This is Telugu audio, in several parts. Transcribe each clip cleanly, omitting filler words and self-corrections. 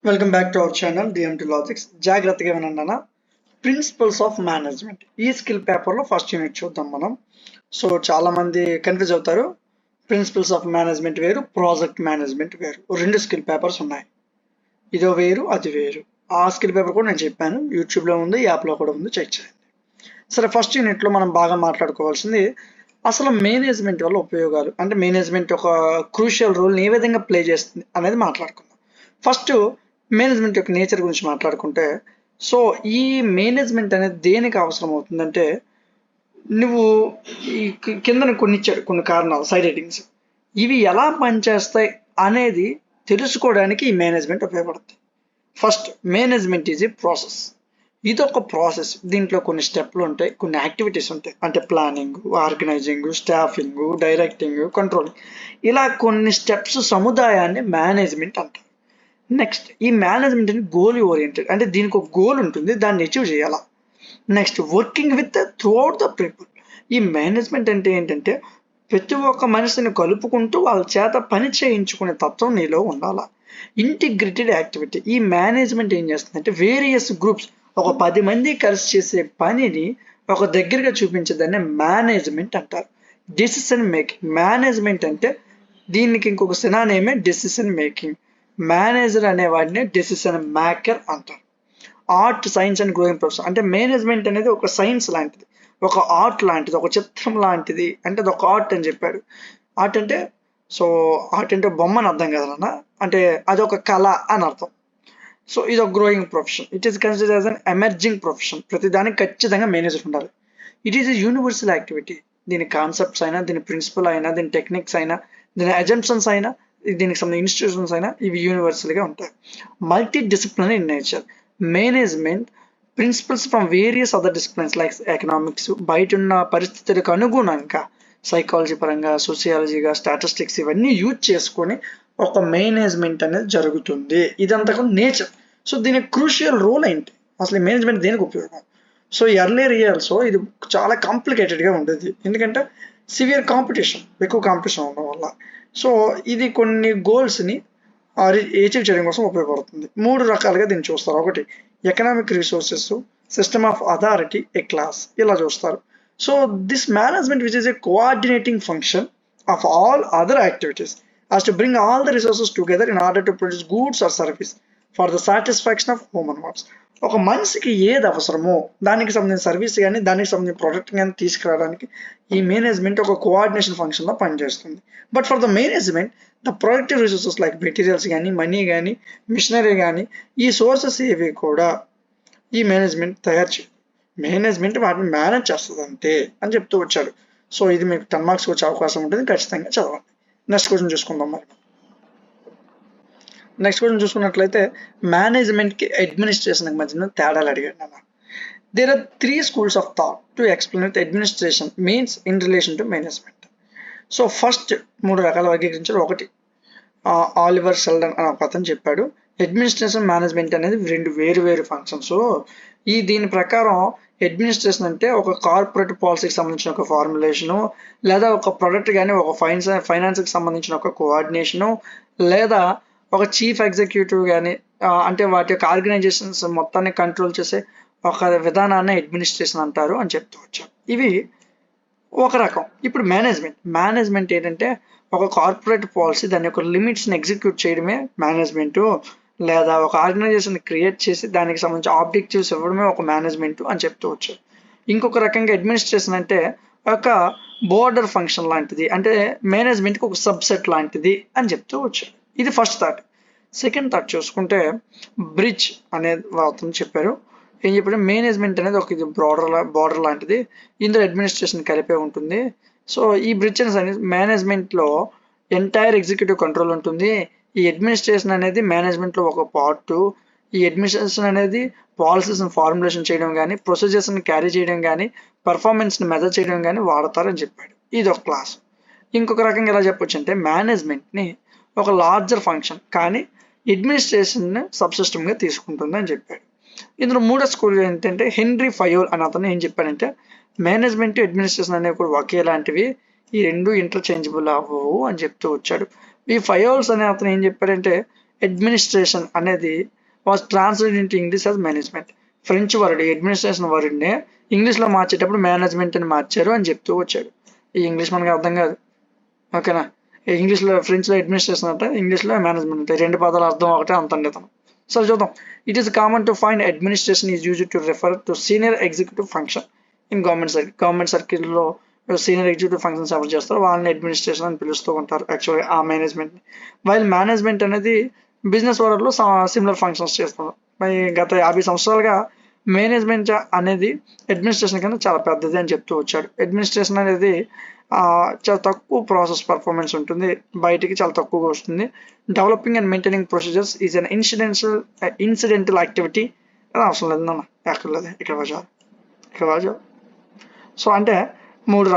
Welcome back to our channel DMT logics. జాగ్రత్తగా వినండి. ప్రిన్సిపల్స్ ఆఫ్ మేనేజ్మెంట్ ఈ స్కిల్ పేపర్లో ఫస్ట్ యూనిట్ చూద్దాం మనం. సో చాలా మంది కన్ఫ్యూజ్ అవుతారు. ప్రిన్సిపల్స్ ఆఫ్ మేనేజ్మెంట్ వేరు, ప్రాజెక్ట్ మేనేజ్మెంట్ వేరు. రెండు స్కిల్ పేపర్స్ ఉన్నాయి. ఇదో వేరు, అది వేరు. ఆ స్కిల్ పేపర్ కూడా నేను చెప్పాను, యూట్యూబ్లో ఉంది, యాప్లో కూడా ఉంది, చెక్ చేయండి. సరే, ఫస్ట్ యూనిట్లో మనం బాగా మాట్లాడుకోవాల్సింది అసలు మేనేజ్మెంట్ వల్ల ఉపయోగాలు, అంటే మేనేజ్మెంట్ ఒక క్రూషియల్ రోల్ని ఏ విధంగా ప్లే చేస్తుంది అనేది మాట్లాడుకుందాం. ఫస్ట్ మేనేజ్మెంట్ యొక్క నేచర్ గురించి మాట్లాడుకుంటే, సో ఈ మేనేజ్మెంట్ అనేది దేనికి అవసరం అవుతుందంటే, నువ్వు ఈ కింద కొన్ని ఇచ్చాడు, కొన్ని కారణాలు, సైడ్ హెడ్డింగ్స్, ఇవి ఎలా పనిచేస్తాయి అనేది తెలుసుకోవడానికి ఈ మేనేజ్మెంట్ ఉపయోగపడుతుంది. First, management is a process. ఇది ఒక ప్రాసెస్. దీంట్లో కొన్ని స్టెప్లు ఉంటాయి, కొన్ని యాక్టివిటీస్ ఉంటాయి. అంటే planning, organising, staffing, directing, controlling, ఇలా కొన్ని స్టెప్స్ సముదాయాన్ని మేనేజ్మెంట్ అంటారు. నెక్స్ట్, ఈ మేనేజ్మెంట్ అని గోల్ ఓరియంటెడ్, అంటే దీనికి ఒక గోల్ ఉంటుంది, దాన్ని అచీవ్ చేయాలా. Next, working with through out the people. ఈ మేనేజ్మెంట్ అంటే ఏంటంటే ప్రతి ఒక్క మనిషిని కలుపుకుంటూ వాళ్ళ చేత పని చేయించుకునే తత్వం నీలో ఉండాలా. Integrated activity. ఈ మేనేజ్మెంట్ ఏం చేస్తుందంటే వేరియస్ గ్రూప్స్, ఒక 10 మంది కలిసి చేసే పనిని ఒక దగ్గరగా చూపించేదాన్ని మేనేజ్మెంట్ అంటారు. Decision making. మేనేజ్మెంట్ అంటే దీనికి ఇంకొక సినానేమే డెసిషన్ మేకింగ్. మేనేజర్ అనేవాడిని డెసిషన్ మేకర్ అంటారు. Art, science and growing profession. అంటే మేనేజ్మెంట్ అనేది ఒక సైన్స్ లాంటిది, ఒక ఆర్ట్ లాంటిది, ఒక చిత్రం లాంటిది. అంటే అది ఒక ఆర్ట్ అని చెప్పాడు. ఆర్ట్ అంటే, సో ఆర్ట్ అంటే బొమ్మని అర్థం కదన్నా, అంటే అదొక కళ అని అర్థం. సో ఇది ఒక growing profession. It is considered as an emerging profession. ప్రతిదానికి ఖచ్చితంగా మేనేజర్ ఉండాలి. It is a universal activity. దీని కాన్సెప్ట్స్ అయినా, దీని ప్రిన్సిపల్ అయినా, దీని టెక్నిక్స్ అయినా, దీని అజంప్షన్స్ అయినా, దీనికి సంబంధించిన ఇన్స్టిట్యూషన్స్ అయినా, ఇవి యూనివర్సల్గా ఉంటాయి. Multi disciplinary in nature. Management principles from various other disciplines like economics, బయట ఉన్న పరిస్థితులకు అనుగుణంగా సైకాలజీ పరంగా, సోషియాలజీగా, స్టాటిస్టిక్స్, ఇవన్నీ యూజ్ చేసుకొని ఒక మేనేజ్మెంట్ అనేది జరుగుతుంది. ఇదంతా కూడా నేచర్. సో దీని క్రూషియల్ రోల్ ఏంటి, అసలు మేనేజ్మెంట్ దేనికి ఉపయోగం? సో ఎర్లియర్ ఇయర్స్లో ఇది చాలా కాంప్లికేటెడ్గా ఉండేది, ఎందుకంటే సివియర్ కాంపిటీషన్, ఎక్కువ కాంపిటీషన్ ఉండడం వల్ల. సో ఇది కొన్ని గోల్స్ని అచీవ్ చేయడం కోసం ఉపయోగపడుతుంది. 3 రకాలుగా దీన్ని చూస్తారు. ఒకటి, economic resources, system of authority, A class, ఇలా చూస్తారు. So this management which is a coordinating function of all other activities has to bring all the resources together in order to produce goods or service for the satisfaction of human wants. ఒక మనిషికి ఏది అవసరమో దానికి సంబంధించిన సర్వీస్ కానీ, దానికి సంబంధించిన ప్రోడక్ట్ కానీ తీసుకురావడానికి ఈ మేనేజ్మెంట్ ఒక కోఆర్డినేషన్ ఫంక్షన్లో పనిచేస్తుంది. But for the management, the productive resources like materials కానీ, మనీ కానీ, మిషనరీ కానీ, ఈ సోర్సెస్ ఏవి కూడా ఈ మేనేజ్మెంట్ తయారు చేయదు. మేనేజ్మెంట్ వాటిని మేనేజ్ చేస్తుంది అంతే అని చెప్తూ వచ్చాడు. సో ఇది మీకు 10 మార్క్స్ వచ్చే అవకాశం ఉంటుంది, ఖచ్చితంగా చదవండి. నెక్స్ట్ క్వశ్చన్ చూసుకుందాం. మరి నెక్స్ట్ క్వశ్చన్ చూసుకున్నట్లయితే మేనేజ్మెంట్కి అడ్మినిస్ట్రేషన్కి మధ్యన తేడాలు అడిగాడు అన్న. There are 3 schools of thought to explain what administration means in relation to management. So first 3 రకాల వర్గీకరించారు. ఒకటి, ఆలివర్ షెల్డన్ అని ఒక అతను చెప్పాడు, అడ్మినిస్ట్రేషన్, మేనేజ్మెంట్ అనేది 2 వేరు ఫంక్షన్స్. దీని ప్రకారం అడ్మినిస్ట్రేషన్ అంటే ఒక కార్పొరేట్ పాలసీకి సంబంధించిన ఒక ఫార్ములేషను, లేదా ఒక ప్రొడక్ట్ కానీ, ఒక ఫైనాన్స్కి సంబంధించిన ఒక కోఆర్డినేషను, లేదా ఒక చీఫ్ ఎగ్జిక్యూటివ్ కానీ, అంటే వాటి యొక్క ఆర్గనైజేషన్స్ మొత్తాన్ని కంట్రోల్ చేసే ఒక విధానాన్ని అడ్మినిస్ట్రేషన్ అంటారు అని చెప్తూ వచ్చాం. ఇవి ఒక రకం. ఇప్పుడు మేనేజ్మెంట్ ఏంటంటే ఒక కార్పొరేట్ పాలసీ, దాని యొక్క లిమిట్స్ని ఎగ్జిక్యూట్ చేయడమే మేనేజ్మెంటు, లేదా ఒక ఆర్గనైజేషన్ క్రియేట్ చేసి దానికి సంబంధించి ఆబ్జెక్టివ్స్ ఇవ్వడమే ఒక మేనేజ్మెంట్ అని చెప్తూ వచ్చారు. ఇంకొక రకంగా అడ్మినిస్ట్రేషన్ అంటే ఒక బోర్డర్ ఫంక్షన్ లాంటిది, అంటే మేనేజ్మెంట్కి ఒక సబ్సెట్ లాంటిది అని చెప్తూ వచ్చారు. ఇది ఫస్ట్ థాట్. సెకండ్ థాట్ చూసుకుంటే బ్రిడ్జ్ అనే అతను చెప్పారు. ఏం చెప్పారు, మేనేజ్మెంట్ అనేది ఒక ఇది బార్డర్ లాంటిది, ఇందులో అడ్మినిస్ట్రేషన్ కలిపే ఉంటుంది. సో ఈ బ్రిడ్జ్ అనేది మేనేజ్మెంట్లో ఎంటైర్ ఎగ్జిక్యూటివ్ కంట్రోల్ ఉంటుంది. ఈ అడ్మినిస్ట్రేషన్ అనేది మేనేజ్మెంట్లో ఒక పార్ట్. ఈ అడ్మినిస్ట్రేషన్ అనేది పాలసీస్ని ఫార్ములేషన్ చేయడం కానీ, ప్రొసీజర్స్ని క్యారీ చేయడం కానీ, పర్ఫార్మెన్స్ని మెజర్ చేయడం కానీ వాడతారని చెప్పాడు. ఇది ఒక క్లాస్. ఇంకొక రకంగా ఎలా చెప్పొచ్చు అంటే మేనేజ్మెంట్ని ఒక లార్జర్ ఫంక్షన్ కానీ అడ్మినిస్ట్రేషన్ని సబ్సిస్టమ్గా తీసుకుంటుంది అని చెప్పాడు. ఇందులో 3వ స్కూల్ ఏంటంటే హెన్రీ ఫయోల్ అని అతను ఏం చెప్పాడంటే మేనేజ్మెంట్, అడ్మినిస్ట్రేషన్ అనేవి కూడా ఒకేలాంటివి, ఈ 2 ఇంటర్చేంజబుల్ అవ్వవు అని చెప్తూ వచ్చాడు. ఈ ఫయోల్స్ అనే అతను ఏం చెప్పాడంటే అడ్మినిస్ట్రేషన్ అనేది was translated into English as management. French word administration వర్డ్ని ఇంగ్లీష్లో మార్చేటప్పుడు మేనేజ్మెంట్ అని మార్చారు అని చెప్తూ వచ్చాడు. ఈ ఇంగ్లీష్ మనకు అర్థం కాదు, ఓకేనా. ఇంగ్లీష్లో ఫ్రెంచ్లో అడ్మినిస్ట్రేషన్ అంటే ఇంగ్లీష్లో మేనేజ్మెంట్ అంటే రెండు పదాలు అర్థం ఒకటే అంతండి అతను. సరే చూద్దాం. It is common to find administration is used to refer to senior executive function in government సర్కిల్లో సీనియర్ ఎగ్జిక్యూటివ్ ఫంక్షన్స్ ఎవరు చేస్తారో వాళ్ళని అడ్మినిస్ట్రేషన్ అని పిలుస్తూ ఉంటారు యాక్చువల్గా ఆ మేనేజ్మెంట్ని. వైల్ మేనేజ్మెంట్ అనేది బిజినెస్ వరల్డ్లో సిమిలర్ ఫంక్షన్స్ చేస్తున్నారు. మరి గత 50 సంవత్సరాలుగా మేనేజ్మెంట్ అనేది అడ్మినిస్ట్రేషన్ కన్నా చాలా పెద్దది అని చెప్తూ వచ్చాడు. అడ్మినిస్ట్రేషన్ అనేది చాలా తక్కువ ప్రాసెస్ పర్ఫార్మెన్స్ ఉంటుంది, బయటికి చాలా తక్కువగా వస్తుంది. Developing and maintaining procedures is an incidental activity. అవసరం లేదు నాన్న, ఎక్కర్లేదు, ఇక్కడ వాజా. సో అంటే మూడు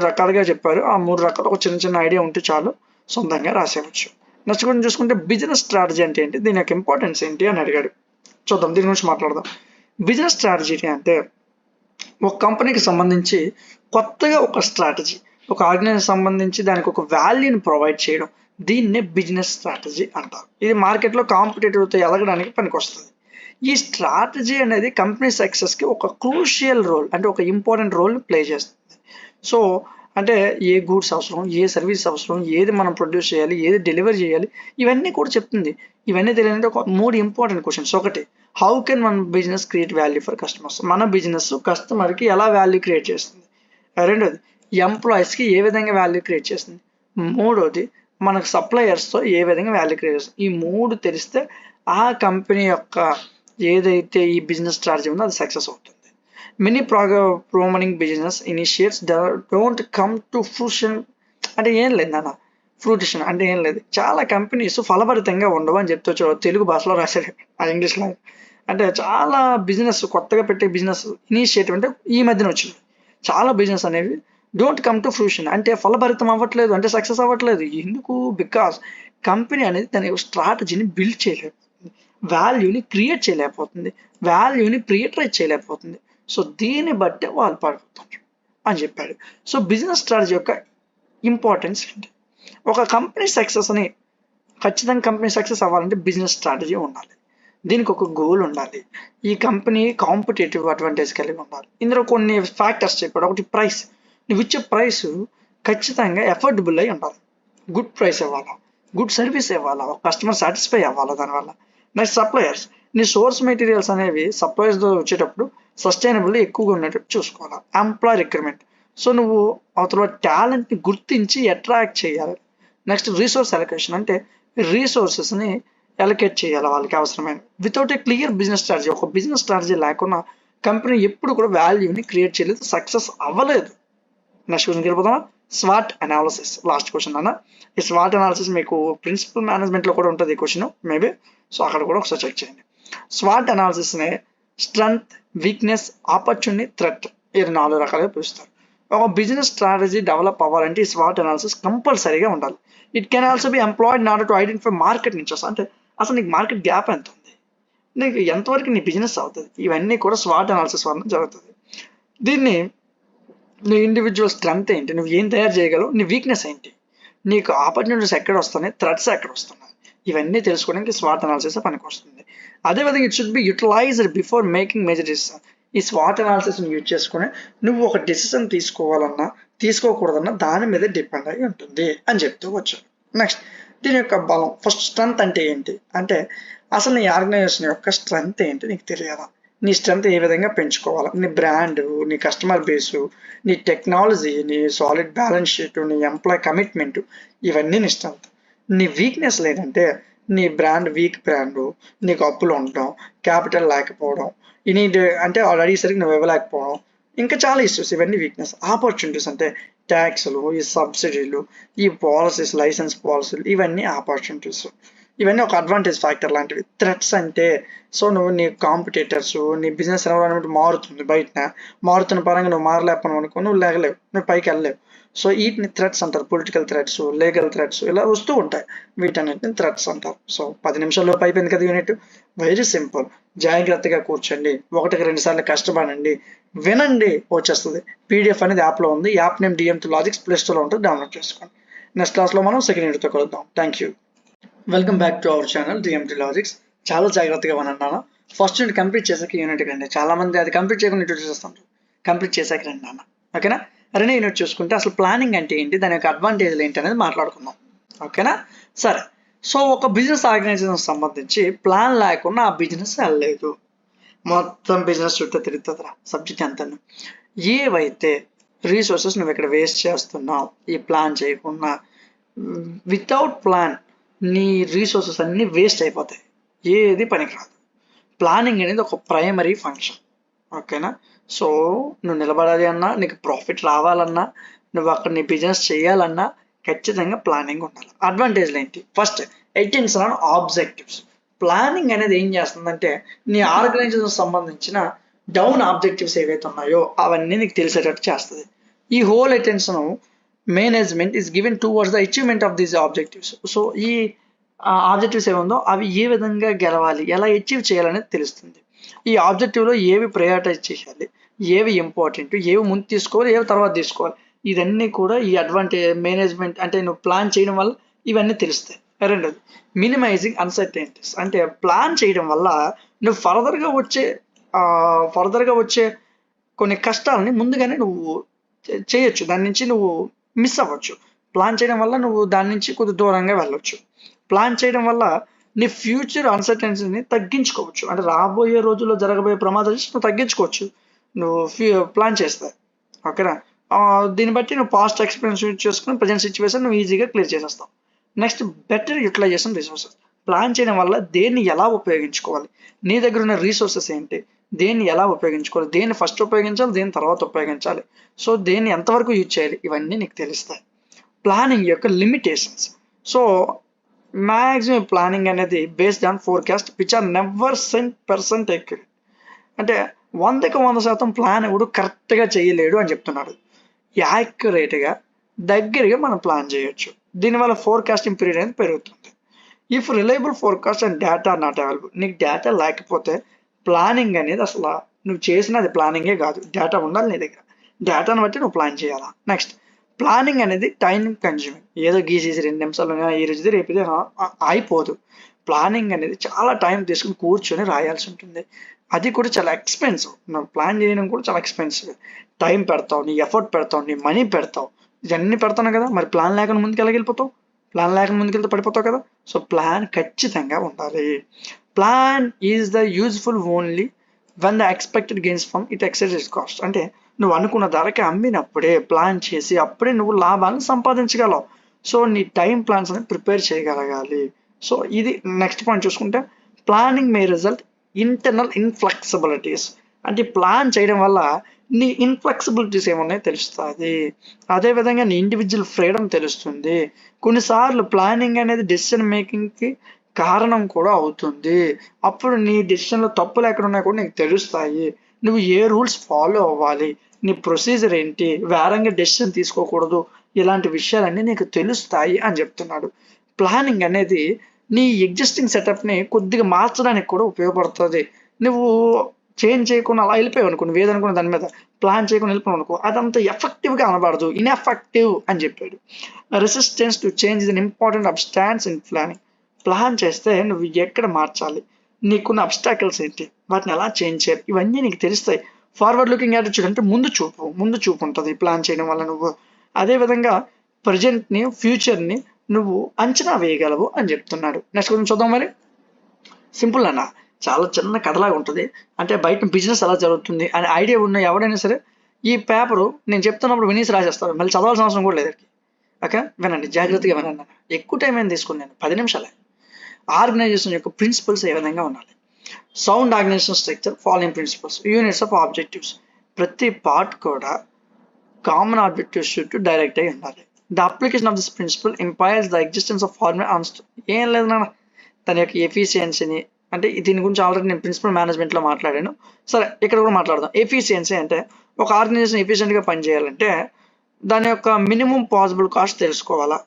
రకాలుగా చెప్పారు. ఆ 3 రకాలు ఒక చిన్న ఐడియా ఉంటే చాలు, సొంతంగా రాసేయవచ్చు. నెక్స్ట్ గురించి చూసుకుంటే బిజినెస్ స్ట్రాటజీ అంటే ఏంటి, దీని యొక్క ఇంపార్టెన్స్ ఏంటి అని అడిగాడు. చూద్దాం, దీని గురించి మాట్లాడదాం. బిజినెస్ స్ట్రాటజీ అంటే ఒక కంపెనీకి సంబంధించి కొత్తగా ఒక స్ట్రాటజీ, ఒక ఆర్గనైజేషన్ సంబంధించి దానికి ఒక వాల్యూని ప్రొవైడ్ చేయడం, దీన్నే బిజినెస్ స్ట్రాటజీ అంటారు. ఇది మార్కెట్లో కాంపిటేటివ్తో ఎదగడానికి పనికొస్తుంది. ఈ స్ట్రాటజీ అనేది కంపెనీ సక్సెస్కి ఒక క్రూషియల్ రోల్, అంటే ఒక ఇంపార్టెంట్ రోల్ ప్లే చేస్తుంది. సో అంటే ఏ గూడ్స్ అవసరం, ఏ సర్వీస్ అవసరం, ఏది మనం ప్రొడ్యూస్ చేయాలి, ఏది డెలివరీ చేయాలి, ఇవన్నీ కూడా చెప్తుంది. ఇవన్నీ తెలియాలంటే ఒక 3 ఇంపార్టెంట్ క్వశ్చన్స్. ఒకటి, హౌ కెన్ మన business create value for customers, మన బిజినెస్ కస్టమర్కి ఎలా వాల్యూ క్రియేట్ చేస్తుంది. రెండోది, ఎంప్లాయీస్కి ఏ విధంగా వాల్యూ క్రియేట్ చేస్తుంది. మూడోది, మనకు సప్లయర్స్తో ఏ విధంగా వాల్యూ క్రియేట్ చేస్తుంది. ఈ 3 తెలిస్తే ఆ కంపెనీ యొక్క ఏదైతే ఈ బిజినెస్ స్ట్రాటజీ ఉందో అది సక్సెస్ అవుతుంది. Many promoting business initiates don't come to fruition. అంటే ఏం లేదు నాన్న, ఫ్రూటిషన్ అంటే ఏం లేదు. చాలా కంపెనీస్ ఫలభరితంగా ఉండవు అని చెప్తూ తెలుగు భాషలో రాశాడు, ఆ ఇంగ్లీష్లో. అంటే చాలా బిజినెస్, కొత్తగా పెట్టే బిజినెస్ ఇనిషియేటివ్ అంటే ఈ మధ్యన వచ్చింది. చాలా బిజినెస్ అనేవి డోంట్ కమ్ టు ఫ్రూషన్, అంటే ఫలభరితం అవ్వట్లేదు, అంటే సక్సెస్ అవ్వట్లేదు. ఎందుకు? బికాస్ కంపెనీ అనేది దాని స్ట్రాటజీని బిల్డ్ చేయలేకపోతుంది, వాల్యూని క్రియేట్ చేయలేకపోతుంది, వాల్యూని ప్రియటరైజ్ చేయలేకపోతుంది. సో దీన్ని బట్టే వాళ్ళు పడుతున్నారు అని చెప్పాడు. సో బిజినెస్ స్ట్రాటజీ యొక్క ఇంపార్టెన్స్ ఏంటి? ఒక కంపెనీ సక్సెస్ అని, ఖచ్చితంగా కంపెనీ సక్సెస్ అవ్వాలంటే బిజినెస్ స్ట్రాటజీ ఉండాలి, దీనికి ఒక గోల్ ఉండాలి, ఈ కంపెనీ కాంపిటేటివ్ అడ్వాంటేజ్ కలిగి ఉండాలి. ఇందులో కొన్ని ఫ్యాక్టర్స్ చెప్పాడు. ఒకటి, ప్రైస్. నువ్వు ఇచ్చే ప్రైస్ ఖచ్చితంగా ఎఫోర్డబుల్ అయి ఉండాలి. గుడ్ ప్రైస్ ఇవ్వాలా, గుడ్ సర్వీస్ ఇవ్వాలా, కస్టమర్ సాటిస్ఫై అవ్వాలా దానివల్ల. Next, suppliers. నీ సోర్స్ మెటీరియల్స్ అనేవి సప్లయర్స్ ద్వారా వచ్చేటప్పుడు సస్టైనబుల్ ఎక్కువగా ఉన్నట్టు చూసుకోవాలి. Employee recruitment. సో నువ్వు అవతల టాలెంట్ని గుర్తించి అట్రాక్ట్ చేయాలి. నెక్స్ట్, రీసోర్స్ అలొకేషన్, అంటే రీసోర్సెస్ని అలొకేట్ చేయాలి వాళ్ళకి అవసరమైన. Without a clear business strategy, ఒక బిజినెస్ స్ట్రాటజీ లేకుండా కంపెనీ ఎప్పుడు కూడా వాల్యూని క్రియేట్ చేయలేదు, సక్సెస్ అవ్వలేదు. నెక్స్ట్ క్వశ్చన్కి వెళ్ళిపోదామా? స్వాట్ అనాలిసిస్, లాస్ట్ క్వశ్చన్ అన్న. ఈ స్వాట్ అనాలిసిస్ మీకు ప్రిన్సిపల్ మేనేజ్మెంట్లో కూడా ఉంటుంది ఈ క్వశ్చన్ మేబీ, సో అక్కడ కూడా ఒకసారి చెక్ చేయండి. స్వాట్ అనాలిసిస్ని స్ట్రెంగ్త్, వీక్నెస్, ఆపర్చునిటీ, థ్రెట్, ఈ 4 రకాలుగా పిలుస్తారు. ఒక బిజినెస్ స్ట్రాటజీ డెవలప్ అవ్వాలంటే ఈ స్వాట్ అనాలిసిస్ కంపల్సరీగా ఉండాలి. It can also be employed in order to identify market niches, అంటే అసలు నీకు మార్కెట్ గ్యాప్ ఎంత ఉంది, నీకు ఎంతవరకు నీ బిజినెస్ అవుతుంది, ఇవన్నీ కూడా స్వాట్ అనాలిసిస్ వల్ల జరుగుతుంది. దీన్ని నీ ఇండివిజువల్ స్ట్రెంగ్త్ ఏంటి, నువ్వు ఏం తయారు చేయగలవు, నీ వీక్నెస్ ఏంటి, నీకు ఆపర్చునిటీస్ ఎక్కడ వస్తున్నాయి, థ్రెట్స్ ఎక్కడ వస్తున్నాయి, ఇవన్నీ తెలుసుకోవడానికి స్వాట్ అనాలిసిస్ పనికి వస్తుంది. అదేవిధంగా it should be utilised before making major decision. ఈ స్వాట్ అనాలిసిస్ని యూజ్ చేసుకుని నువ్వు ఒక డెసిషన్ తీసుకోవాలన్నా తీసుకోకూడదన్నా దాని మీద డిపెండ్ అయి ఉంటుంది అని చెప్తూ వచ్చారు. నెక్స్ట్, దీని యొక్క బలం. ఫస్ట్, స్ట్రెంగ్త్ అంటే ఏంటి అంటే అసలు నీ ఆర్గనైజేషన్ యొక్క స్ట్రెంగ్త్ ఏంటి నీకు తెలియాలా, నీ స్ట్రెంగ్త్ ఏ విధంగా పెంచుకోవాలి, నీ బ్రాండ్, నీ కస్టమర్ బేసు, నీ టెక్నాలజీ, నీ సాలిడ్ బ్యాలెన్స్ షీట్, నీ ఎంప్లాయ్ కమిట్మెంట్, ఇవన్నీ నీ స్ట్రెంగ్త్. నీ వీక్నెస్ లేదంటే నీ బ్రాండ్ వీక్ బ్రాండ్, నీకు అప్పులు ఉండటం, క్యాపిటల్ లేకపోవడం, ఇని అంటే ఆల్రెడీ సరికి నువ్వు ఇవ్వలేకపోవడం, ఇంకా చాలా ఇష్యూస్, ఇవన్నీ వీక్నెస్. ఆపర్చునిటీస్ అంటే ట్యాక్స్లు, ఈ సబ్సిడీలు, ఈ పాలసీస్, లైసెన్స్ పాలసీలు, ఇవన్నీ ఆపర్చునిటీస్, ఇవన్నీ ఒక అడ్వాంటేజ్ ఫ్యాక్టర్ లాంటివి. థ్రెట్స్ అంటే సో నువ్వు నీ కాంపిటేటర్స్, నీ బిజినెస్ ఎన్విరాన్మెంట్ మారుతుంది, బయట మారుతున్న పరంగా నువ్వు మారలేకపోవడం అనుకో, నువ్వు లేగలేవు, నువ్వు పైకి వెళ్ళలేవు. సో వీటిని థ్రెట్స్ అంటారు. పొలిటికల్ థ్రెట్స్, లీగల్ థ్రెట్స్, ఇలా వస్తూ ఉంటాయి, వీటన్నిటిని థ్రెట్స్ అంటారు. సో 10 నిమిషాల్లో అయిపోయింది కదా యూనిట్. Very simple. జాగ్రత్తగా కూర్చోండి, 1-2 సార్లు కష్టపడండి, వినండి, వచ్చేస్తుంది. పీడిఎఫ్ అనేది యాప్లో ఉంది, app name DMT Logics, play స్టోర్లో ఉంటుంది, డౌన్లోడ్ చేసుకోండి. నెక్స్ట్ క్లాస్లో మనం సెకండ్ యూనిట్తో కలుద్దాం. Thank you. Welcome back to our channel DMT logics. చాలా జాగ్రత్తగా వినండి. ఫస్ట్ యూనిట్ కంప్లీట్ చేశాక యూనిట్ రండి. చాలా మంది అది కంప్లీట్ చేయకుండా ఇటు చూస్తుంటారు. కంప్లీట్ చేశాక రండి అన్న. ఓకేనా? రెండో యూనిట్ చూసుకుంటే అసలు ప్లానింగ్ అంటే ఏంటి, దాని యొక్క అడ్వాంటేజ్లు ఏంటి అనేది మాట్లాడుకుందాం. ఓకేనా? సరే. సో ఒక బిజినెస్ ఆర్గనైజేషన్ సంబంధించి ప్లాన్ లేకుండా ఆ బిజినెస్ వెళ్ళలేదు. మొత్తం బిజినెస్ చుట్టూ తిరుగుతుందిరా సబ్జెక్ట్ అంతా. ఏవైతే రీసోర్సెస్ నువ్వు ఇక్కడ వేస్ట్ చేస్తున్నావు ఈ ప్లాన్ చేయకుండా, వితౌట్ ప్లాన్ నీ రీసోర్సెస్ అన్నీ వేస్ట్ అయిపోతాయి, ఏది పనికిరాదు. ప్లానింగ్ అనేది ఒక ప్రైమరీ ఫంక్షన్. ఓకేనా? సో నువ్వు నిలబడాలి అన్నా, నీకు ప్రాఫిట్ రావాలన్నా, నువ్వు అక్కడ నీ బిజినెస్ చేయాలన్నా ఖచ్చితంగా ప్లానింగ్ ఉండాలి. అడ్వాంటేజ్లు ఏంటి? First, attention on objectives. Planning అనేది ఏం చేస్తుందంటే నీ ఆర్గనైజేషన్ సంబంధించిన డౌన్ ఆబ్జెక్టివ్స్ ఏవైతే ఉన్నాయో అవన్నీ నీకు తెలిసేటట్టు చేస్తుంది. ఈ whole attention management is given towards the achievement of these objectives. So ఈ ఆబ్జెక్టివ్స్ ఏముందో అవి ఏ విధంగా గెలవాలి, ఎలా అచీవ్ చేయాలనేది తెలుస్తుంది. ఈ ఆబ్జెక్టివ్లో ఏవి ప్రయారిటైజ్ చేయాలి, ఏవి ఇంపార్టెంట్, ఏవి ముందు తీసుకోవాలి, ఏవి తర్వాత తీసుకోవాలి, ఇవన్నీ కూడా ఈ మేనేజ్మెంట్ అంటే నువ్వు ప్లాన్ చేయడం వల్ల ఇవన్నీ తెలుస్తాయి. రెండోది, మినిమైజింగ్ అన్సర్టెనిటీస్. అంటే ప్లాన్ చేయడం వల్ల నువ్వు ఫర్దర్గా వచ్చే కొన్ని కష్టాలని ముందుగానే నువ్వు చేయొచ్చు, దాని నుంచి నువ్వు మిస్ అవ్వచ్చు. ప్లాన్ చేయడం వల్ల నువ్వు దాని నుంచి కొద్ది దూరంగా వెళ్ళొచ్చు. ప్లాన్ చేయడం వల్ల నీ ఫ్యూచర్ అన్సర్టెనిటీని తగ్గించుకోవచ్చు. అంటే రాబోయే రోజుల్లో జరగబోయే ప్రమాదాలు నువ్వు తగ్గించుకోవచ్చు నువ్వు ప్లాన్ చేస్తే. ఓకేనా? దీన్ని బట్టి నువ్వు పాస్ట్ ఎక్స్పీరియన్స్ యూజ్ చేసుకుని ప్రజెంట్ సిచ్యువేషన్ నువ్వు ఈజీగా క్లియర్ చేసేస్తావు. Next, better utilization resources. Plan చేయడం వల్ల దేన్ని ఎలా ఉపయోగించుకోవాలి, నీ దగ్గర ఉన్న రీసోర్సెస్ ఏంటి, దేన్ని ఎలా ఉపయోగించుకోవాలి, దేన్ని ఫస్ట్ ఉపయోగించాలి, దేని తర్వాత ఉపయోగించాలి, సో దేన్ని ఎంతవరకు యూజ్ చేయాలి, ఇవన్నీ నీకు తెలుస్తాయి. ప్లానింగ్ యొక్క లిమిటేషన్స్. సో మ్యాక్సిమం ప్లానింగ్ అనేది based on forecast which are never 100% accurate. అంటే 100% ప్లాన్ ఎవడు కరెక్ట్గా చేయలేడు అని చెప్తున్నాడు. యాక్యురేట్గా దగ్గరగా మనం ప్లాన్ చేయొచ్చు. దీనివల్ల ఫోర్కాస్టింగ్ పీరియడ్ అనేది పెరుగుతుంది. If reliable forecast and data not available. నీకు డేటా లేకపోతే ప్లానింగ్ అనేది అసలు నువ్వు చేసినది ప్లానింగే కాదు, డేటా ఉండాలి నీ దగ్గర. డేటాను బట్టి నువ్వు ప్లాన్ చేయాలా. నెక్స్ట్, ప్లానింగ్ అనేది టైం కన్జ్యూమింగ్. ఏదో గీసేసి 2 నిమిషాలు ఈ రోజుది రేపు అయిపోదు. ప్లానింగ్ అనేది చాలా టైం తీసుకుని కూర్చొని రాయాల్సి ఉంటుంది. అది కూడా చాలా ఎక్స్పెన్సివ్. నువ్వు ప్లాన్ చేయడం కూడా చాలా ఎక్స్పెన్సివ్. టైం పెడతావు, నీ ఎఫర్ట్ పెడతావు, నీ మనీ పెడతావు, ఇవన్నీ పెడతాను కదా. మరి ప్లాన్ లేకుండా ముందుకు వెళ్ళిపోతావు, ప్లాన్ లేకుండా ముందుకెళ్తే పడిపోతావు కదా. సో ప్లాన్ ఖచ్చితంగా ఉండాలి. Plan is the useful only when the expected gains from it excess it's cost. అంటే నువ్వు అనుకున్న ధరకి అమ్మినప్పుడే ప్లాన్ చేసి అప్పుడే నువ్వు లాభాన్ని సంపాదించగలవు. సో నీ టైం ప్లాన్స్ అనేది ప్రిపేర్ చేయగలగాలి. సో ఇది నెక్స్ట్ పాయింట్ చూసుకుంటే, ప్లానింగ్ మే రిజల్ట్ ఇంటర్నల్ ఇన్ఫ్లెక్సిబిలిటీస్. అంటే ప్లాన్ చేయడం వల్ల నీ ఇన్ఫ్లెక్సిబిలిటీస్ ఏమున్నాయో తెలుస్తుంది. అదేవిధంగా నీ ఇండివిజువల్ ఫ్రీడమ్ తెలుస్తుంది. కొన్నిసార్లు ప్లానింగ్ అనేది డెసిషన్ మేకింగ్కి కారణం కూడా అవుతుంది. అప్పుడు నీ డెసిషన్లో తప్పులు ఎక్కడ ఉన్నాయో కూడా నీకు తెలుస్తాయి. నువ్వు ఏ రూల్స్ ఫాలో అవ్వాలి, నీ ప్రొసీజర్ ఏంటి, వేరంగా డెసిషన్ తీసుకోకూడదు, ఇలాంటి విషయాలన్నీ నీకు తెలుస్తాయి అని చెప్తున్నాడు. ప్లానింగ్ అనేది నీ ఎగ్జిస్టింగ్ సెటప్ని కొద్దిగా మార్చడానికి కూడా ఉపయోగపడుతుంది. నువ్వు చేంజ్ చేయకుండా అలా వెళ్ళిపోయావు అనుకో, నువ్వు ఏదనుకున్న దాని మీద ప్లాన్ చేయకుండా వెళ్ళిపోయావు అనుకో, అదంతా ఎఫెక్టివ్గా అనబడదు, ఇన్ఎఫెక్టివ్ అని చెప్పాడు. Resistance to change is an important obstacle in planning. Plan చేస్తే నువ్వు ఎక్కడ మార్చాలి, నీకున్న అబ్స్టాకిల్స్ ఏంటి, వాటిని ఎలా చేంజ్ చేయాలి, ఇవన్నీ నీకు తెలుస్తాయి. ఫార్వర్డ్ లుకింగ్ యాటిట్యూడ్ అంటే ముందు చూపు ఉంటుంది ప్లాన్ చేయడం వల్ల. నువ్వు అదేవిధంగా ప్రజెంట్ని ఫ్యూచర్ని నువ్వు అంచనా వేయగలవు అని చెప్తున్నాడు. నెక్స్ట్ కొంచెం చూద్దాం. మరి సింపుల్ అన్న, చాలా చిన్న కథలాగా ఉంటుంది. అంటే బయట బిజినెస్ ఎలా జరుగుతుంది అనే ఐడియా ఉన్న ఎవడైనా సరే ఈ పేపరు నేను చెప్తున్నప్పుడు వినేసి రాసేస్తారు, మళ్ళీ చదవాల్సిన అవసరం కూడా లేదు. ఓకే, వినండి, జాగ్రత్తగా వినండి. ఎక్కువ టైం ఏం తీసుకున్నాను, 10 నిమిషాలే. ఆర్గనైజేషన్ యొక్క ప్రిన్సిపల్స్ ఏ విధంగా ఉండాలి. Sound organisation structure, following principles, units of objectives. ప్రతి పార్ట్ కూడా కామన్ ఆబ్జెక్టివ్స్ చుట్టూ డైరెక్ట్ అయి ఉండాలి. The application of this principle impairs the existence of formal ఏం లేదు నాన్న, తన యొక్క ఎఫిషియన్సీని, అంటే దీని గురించి ఆల్రెడీ నేను ప్రిన్సిపల్ మేనేజ్మెంట్లో మాట్లాడాను. సరే, ఇక్కడ కూడా మాట్లాడదాం. ఎఫిషియన్సీ అంటే ఒక ఆర్గనైజేషన్ ఎఫిషియెంట్గా పనిచేయాలంటే దాని యొక్క మినిమం పాసిబుల్ కాస్ట్ తెలుసుకోవాలా,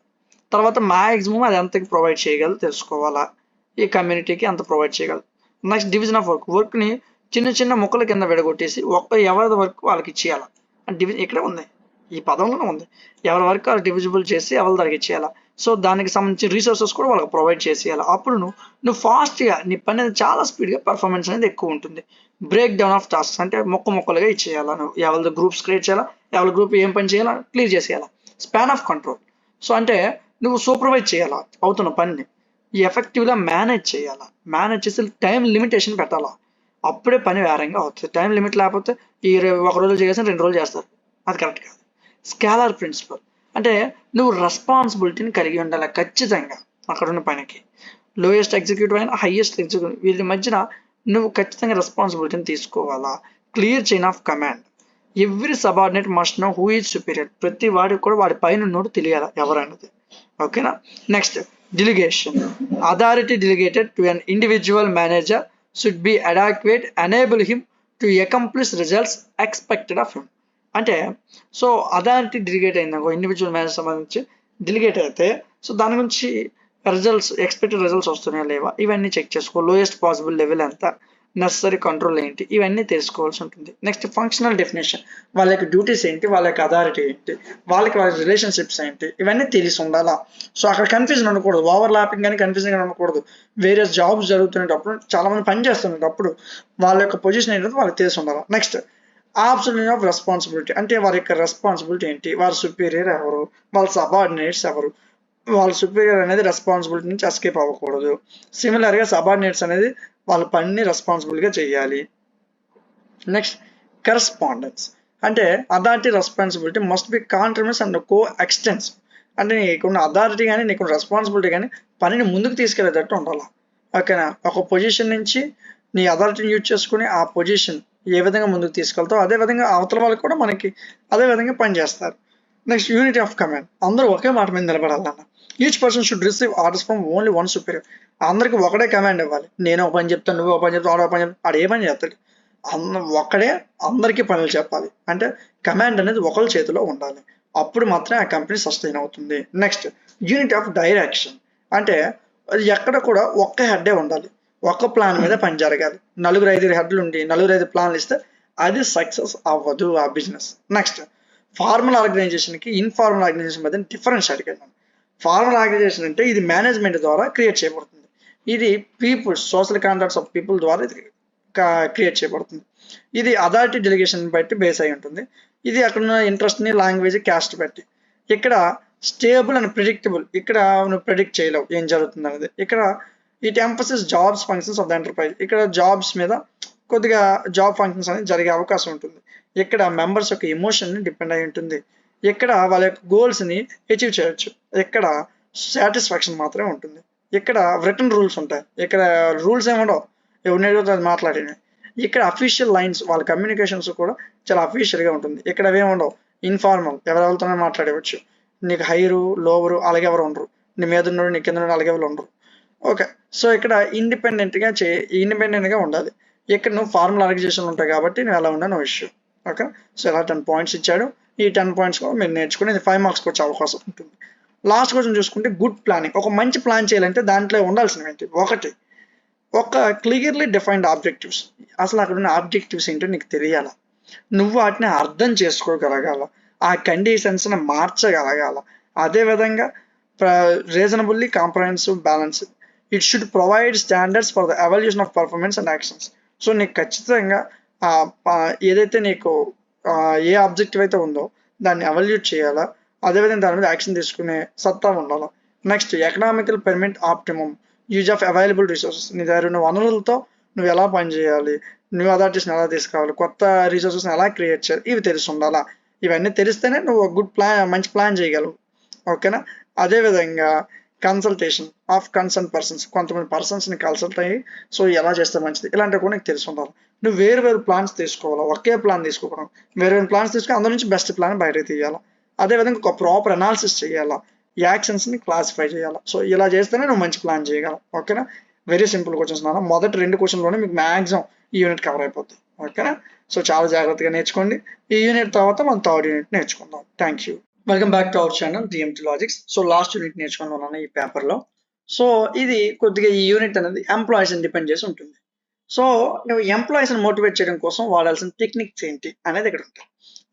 తర్వాత మ్యాక్సిమం అది ఎంతకి ప్రొవైడ్ చేయగలదు తెలుసుకోవాలా, ఈ కమ్యూనిటీకి అంత ప్రొవైడ్ చేయగలదు. నెక్స్ట్, డివిజన్ ఆఫ్ వర్క్ని చిన్న చిన్న ముక్కల కింద విడగొట్టేసి ఎవరి వర్క్ వాళ్ళకి ఇచ్చేయాలి. డివిజన్ ఇక్కడ ఉంది, ఈ పదంలోనే ఉంది. ఎవరి వర్క్ వాళ్ళు డివిజిబుల్ చేసి ఎవరి దగ్గరికి ఇచ్చేయాలా. సో దానికి సంబంధించి రీసోర్సెస్ కూడా వాళ్ళకి ప్రొవైడ్ చేసేయాలి. అప్పుడు నువ్వు ఫాస్ట్గా నీ పని అనేది చాలా స్పీడ్గా పర్ఫార్మెన్స్ అనేది ఎక్కువ ఉంటుంది. బ్రేక్ డౌన్ ఆఫ్ టాస్క్స్ అంటే మొక్కలుగా ఇచ్చేయాలా, నువ్వు ఎవరి గ్రూప్స్ క్రియేట్ చేయాలా, ఎవరి గ్రూప్ ఏం పని చేయాలా క్లియర్ చేసేయాలా. స్పాన్ ఆఫ్ కంట్రోల్, సో అంటే నువ్వు సూపర్వైజ్ చేయాలా అవుతున్న పనిని, ఎఫెక్టివ్గా మేనేజ్ చేయాలా, మేనేజ్ చేసి టైం లిమిటేషన్ పెట్టాలా, అప్పుడే పని వేరంగా అవుతుంది. టైం లిమిట్ లేకపోతే ఒక రోజు చేసి 2 రోజులు చేస్తారు, అది కరెక్ట్ కాదు. స్కేలార్ ప్రిన్సిపల్ అంటే నువ్వు రెస్పాన్సిబిలిటీని కలిగి ఉండాలి ఖచ్చితంగా అక్కడ ఉన్న పనికి. లోయెస్ట్ ఎగ్జిక్యూటివ్ అయినా హైయెస్ట్ ఎగ్జిక్యూటివ్ వీళ్ళ మధ్యన నువ్వు ఖచ్చితంగా రెస్పాన్సిబిలిటీని తీసుకోవాలా. Clear chain of command, every subordinate must know who is superior, ప్రతి వాడికి కూడా వాడి పైన ఉన్నోడు తెలియాలి ఎవరన్నది. ఓకేనా. Next delegation, authority delegated to an individual manager should be adequate, enable him to accomplish results expected of him. అంటే సో అథారిటీ డిలిగేట్ అయింది ఒక ఇండివిజువల్ మేనేజర్ సంబంధించి డిలిగేట్ అయితే సో దాని గురించి ఎక్స్పెక్టెడ్ రిజల్ట్స్ వస్తున్నాయా లేవా ఇవన్నీ చెక్ చేసుకో. లోయెస్ట్ పాసిబుల్ లెవెల్ ఎంత, నెసరీ కంట్రోల్ ఏంటి, ఇవన్నీ తెలుసుకోవాల్సి ఉంటుంది. నెక్స్ట్ ఫంక్షనల్ డెఫినేషన్, వాళ్ళ యొక్క డ్యూటీస్ ఏంటి, వాళ్ళ యొక్క అథారిటీ ఏంటి, వాళ్ళ రిలేషన్షిప్స్ ఏంటి, ఇవన్నీ తెలిసి ఉండాలా. సో అక్కడ కన్ఫ్యూజన్ ఉండకూడదు, ఓవర్ ల్యాపింగ్ కానీ కన్ఫ్యూజన్ కానీ ఉండకూడదు. వేరే జాబ్స్ జరుగుతున్నప్పుడు చాలా మంది పని చేస్తున్నప్పుడు వాళ్ళ యొక్క పొజిషన్ ఏంటంటే వాళ్ళకి తెలిసి ఉండాలి. నెక్స్ట్ అబ్సల్యూట్ ఆఫ్ రెస్పాన్సిబిలిటీ, అంటే వారి యొక్క రెస్పాన్సిబిలిటీ ఏంటి, వారి సుపీరియర్ ఎవరు, వాళ్ళ సబార్డినేట్స్ ఎవరు, వాళ్ళ సుపీరియర్ అనేది రెస్పాన్సిబిలిటీ నుంచి ఎస్కేప్ అవ్వకూడదు. సిమిలర్గా సబార్డినేట్స్ అనేది వాళ్ళ పనిని రెస్పాన్సిబుల్గా చేయాలి. నెక్స్ట్ కరెస్పాండెన్స్, అంటే authority responsibility must be contributes and coextensive, అంటే నీకున్న అథారిటీ కానీ నీకున్న రెస్పాన్సిబిలిటీ కానీ పనిని ముందుకు తీసుకెళ్లేటట్టు ఉండాలి. ఓకేనా. ఒక పొజిషన్ నుంచి నీ అథారిటీని యూజ్ చేసుకుని ఆ పొజిషన్ ఏ విధంగా ముందుకు తీసుకెళ్తావు అదే విధంగా అవతల వాళ్ళకి కూడా మనకి అదే విధంగా పనిచేస్తారు. నెక్స్ట్ యూనిటీ ఆఫ్ కమాండ్, అందరూ ఒకే మాట మీద నిలబడాలన్న. Each person should receive orders from only one superior, అందరికి ఒకటే కమాండ్ ఇవ్వాలి. నేను ఒక పని చెప్తాను, నువ్వు ఒక పని చెప్తావు, ఆడ పని చెప్తాను, ఆడ ఏ పని చేస్తాడు, ఒక్కడే అందరికీ పనులు చెప్పాలి. అంటే కమాండ్ అనేది ఒకరి చేతిలో ఉండాలి, అప్పుడు మాత్రమే ఆ కంపెనీ సస్టైన్ అవుతుంది. నెక్స్ట్ యూనిటీ ఆఫ్ డైరెక్షన్, అంటే ఎక్కడ కూడా ఒక్క హెడ్డే ఉండాలి, ఒక్క ప్లాన్ మీద పని జరగాలి. 4-5 హెడ్లు ఉండి 4-5 ప్లాన్లు ఇస్తే అది సక్సెస్ అవ్వదు ఆ బిజినెస్. నెక్స్ట్ ఫార్మల్ ఆర్గనైజేషన్కి ఇన్ఫార్మల్ ఆర్గనైజేషన్ మధ్య డిఫరెన్స్ అడిగాను. ఫార్మల్ ఆర్గనైజేషన్ అంటే ఇది మేనేజ్మెంట్ ద్వారా క్రియేట్ చేయబడుతుంది, ఇది people social contracts of people ద్వారా ఇది క్రియేట్ చేయబడుతుంది. ఇది అథారిటీ డెలిగేషన్ బట్టి బేస్ అయి ఉంటుంది. ఇది అక్కడున్న ఇంట్రెస్ట్ని లాంగ్వేజ్ క్యాస్ట్ బట్టి. ఇక్కడ స్టేబుల్ అండ్ ప్రిడిక్టబుల్, ఇక్కడ నువ్వు ప్రిడిక్ట్ చేయలేవు ఏం జరుగుతుంది అనేది. ఇక్కడ it emphasis jobs functions of the enterprise, ఇక్కడ జాబ్స్ మీద కొద్దిగా జాబ్ ఫంక్షన్స్ అనేది జరిగే అవకాశం ఉంటుంది. ఇక్కడ మెంబర్స్ యొక్క ఎమోషన్ని డిపెండ్ అయి ఉంటుంది. ఇక్కడ వాళ్ళ యొక్క గోల్స్ని అచీవ్ చేయొచ్చు, ఇక్కడ సాటిస్ఫాక్షన్ మాత్రమే ఉంటుంది. ఇక్కడ రిటర్న్ రూల్స్ ఉంటాయి, ఇక్కడ రూల్స్ ఏముండవు, ఎవరిని అది మాట్లాడినవి. ఇక్కడ అఫీషియల్ లైన్స్, వాళ్ళ కమ్యూనికేషన్స్ కూడా చాలా అఫీషియల్గా ఉంటుంది. ఇక్కడ అవేమి ఉండవు, ఇన్ఫార్మల్, ఎవరెవరితోనే మాట్లాడవచ్చు. నీకు హైరు లోవరు అలాగే ఎవరు ఉండరు, నీ మీద ఉన్నాడు నీ కింద అలాగే ఎవరు ఉండరు. ఓకే. సో ఇక్కడ ఇండిపెండెంట్గా ఉండాలి. ఇక్కడ నువ్వు ఫార్మల్ ఆర్గనైజేషన్ ఉంటాయి కాబట్టి నువ్వు ఎలా ఉన్నా నో ఇష్యూ. ఓకే. సో ఇలా 10 పాయింట్స్ ఇచ్చాడు. ఈ 10 పాయింట్స్ కూడా మీరు నేర్చుకుని 5 మార్క్స్ వచ్చే అవకాశం ఉంటుంది. లాస్ట్ క్వశ్చన్ చూసుకుంటే గుడ్ ప్లానింగ్, ఒక మంచి ప్లాన్ చేయాలంటే దాంట్లో ఉండాల్సినవి ఏంటి, ఒక క్లియర్లీ డిఫైన్డ్ ఆబ్జెక్టివ్స్, అసలు అక్కడ ఉన్న ఆబ్జెక్టివ్స్ ఏంటో నీకు తెలియాల, నువ్వు వాటిని అర్థం చేసుకోగలగాల, ఆ కండిషన్స్ని మార్చగలగాల. అదేవిధంగా reasonably comprehensive balance, it should provide standards for the evaluation of performance and actions. So నీకు ఖచ్చితంగా ఏదైతే నీకు ఏ ఆబ్జెక్టివ్ అయితే ఉందో దాన్ని ఎవాల్యుయేట్ చేయాలా, అదేవిధంగా దాని మీద యాక్షన్ తీసుకునే సత్తా ఉండాలి. Next economical permit optimum use of available resources, నీ దగ్గర ఉన్న వనరులతో నువ్వు ఎలా పనిచేయాలి, న్యూ అథారిటీస్ని ఎలా తీసుకోవాలి, కొత్త రిసోర్సెస్ని ఎలా క్రియేట్ చేయాలి, ఇవి తెలిసి ఉండాలా. ఇవన్నీ తెలిస్తేనే నువ్వు గుడ్ ప్లాన్, మంచి ప్లాన్ చేయగలవు. ఓకేనా. అదేవిధంగా కన్సల్టేషన్ ఆఫ్ కన్సర్న్ పర్సన్స్, కొంతమంది పర్సన్స్ని కన్సల్ట్ అయ్యి సో ఎలా చేస్తే మంచిది, ఇలాంటివి కూడా నీకు తెలిసి ఉండాలి. నువ్వు వేరు ప్లాన్స్ తీసుకోవాలి, ఒకే ప్లాన్ తీసుకోకూడదు, వేరే ప్లాన్స్ తీసుకుని అందులో నుంచి బెస్ట్ ప్లాన్ బయటకు తీయాలి. అదేవిధంగా ఒక ప్రాపర్ అనాలిసిస్ చేయాలా, యాక్షన్స్ని క్లాసిఫై చేయాలి. సో ఇలా చేస్తేనే నువ్వు మంచి ప్లాన్ చేయగలవు. ఓకేనా. వెరీ సింపుల్ క్వశ్చన్స్ నాన్న, మొదటి 2 క్వశ్చన్లోనే మీకు మ్యాక్సిమం ఈ యూనిట్ కవర్ అయిపోతుంది. ఓకేనా. సో చాలా జాగ్రత్తగా నేర్చుకోండి. ఈ యూనిట్ తర్వాత మనం 3rd యూనిట్ నేర్చుకుందాం. Thank you. Welcome back to our channel DMT logics. So last unit నేర్చుకున్నాను ఈ పేపర్లో. సో ఇది కొద్దిగా ఈ యూనిట్ అనేది ఎంప్లాయీస్ని డిపెండ్ చేసి ఉంటుంది. సో నువ్వు ఎంప్లాయీస్ని మోటివేట్ చేయడం కోసం వాడాల్సిన టెక్నిక్స్ ఏంటి అనేది ఇక్కడ ఉంటాయి.